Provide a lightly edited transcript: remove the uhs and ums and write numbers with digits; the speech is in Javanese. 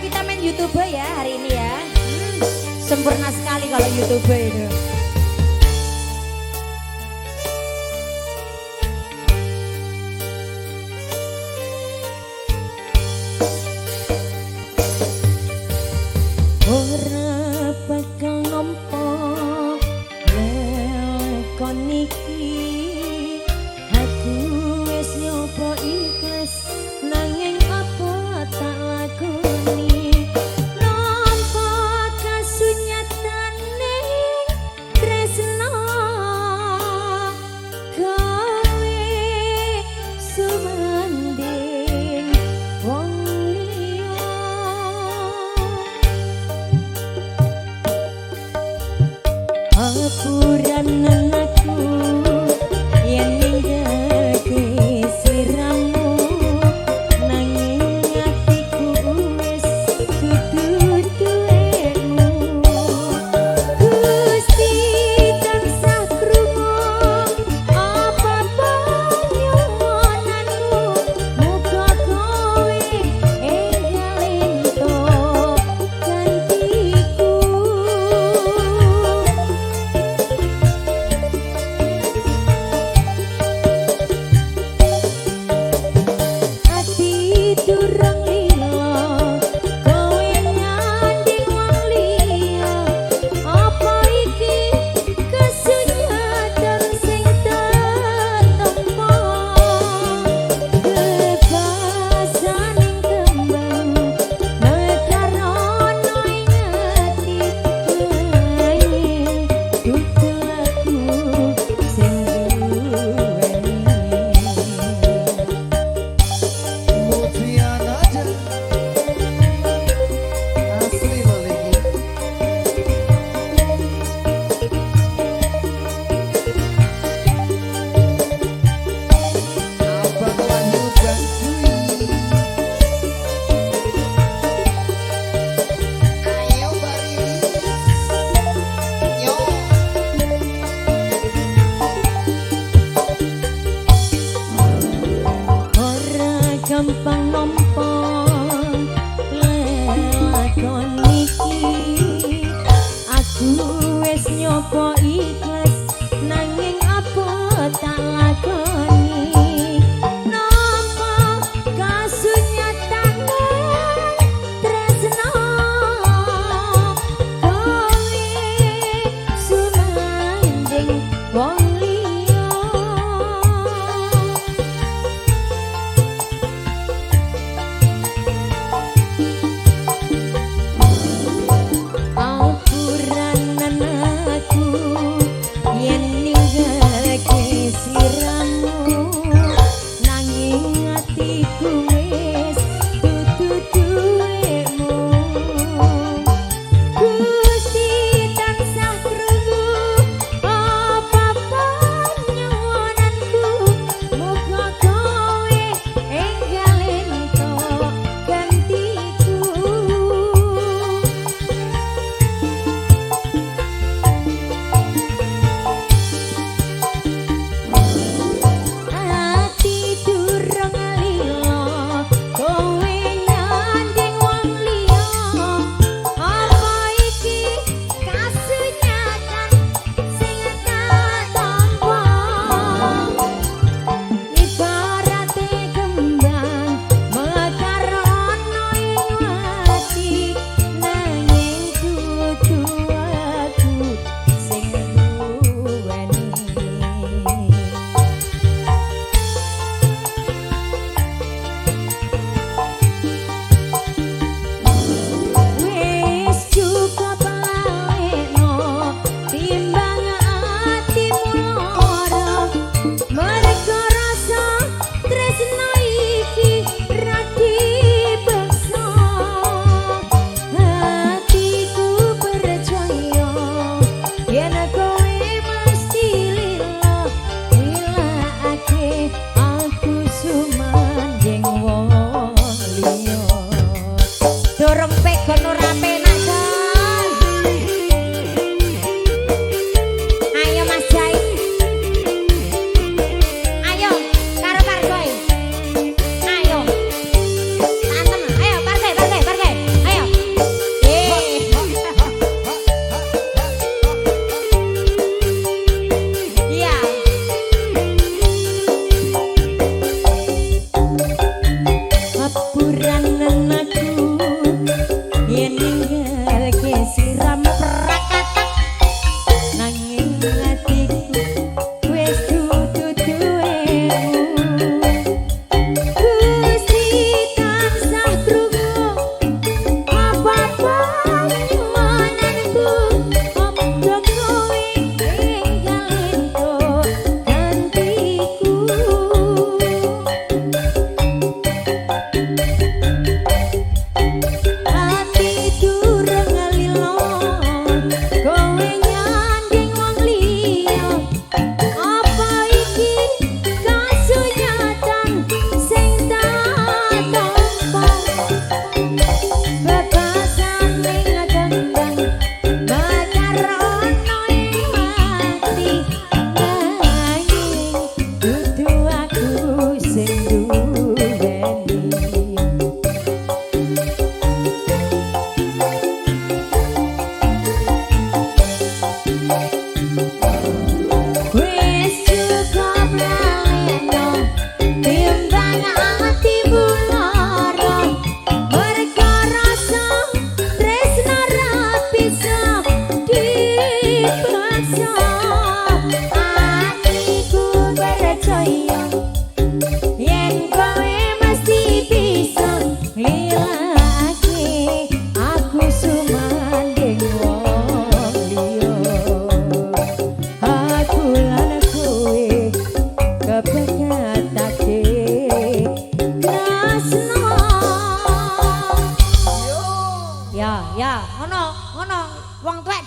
kita main YouTube ya hari ini ya. Sempurna sekali kalau YouTube itu. Ora bakal nampa lekon iki, aku wis nyoba ikhlas nanging apa tak lakoni. Nampa kasunyatane tresno kowe sumanding wong liya. Apuran anakku yang ninggake sliramu, nanging atiku wis kudu duwemu. Gusti tansah krungu apa panyuwunanmu, muga kowe enggal entuk gantiku. Durung lila kowe nyanding wong liya, apa iki kasunyatan sing tetempo. Kebasaning kembang mekarono ing atiku, dudu aku sing duweni. Mutiara aja asli loh lagi. Abang lanjut bantuin. Ayo barilis. Yo. Ora gampang nampa lakon iki, aku wis nyoba ikhlas nanging apa tak lakoni. Nampa kasunyatane tresno kowe sumanding wong liya. Apuran anakku yen ninggake sliramu, nanging atiku wis dudu duwemu. Gusti tansah krungu apa Wis cukup leno timbang atimu lara merga rasa tresna ra bisa dipaksa atiku percaya yen kowe mesti bisa lilake aku sumanding wong liya aku lan kowe kepekatake tresno ya ngono wong tuwek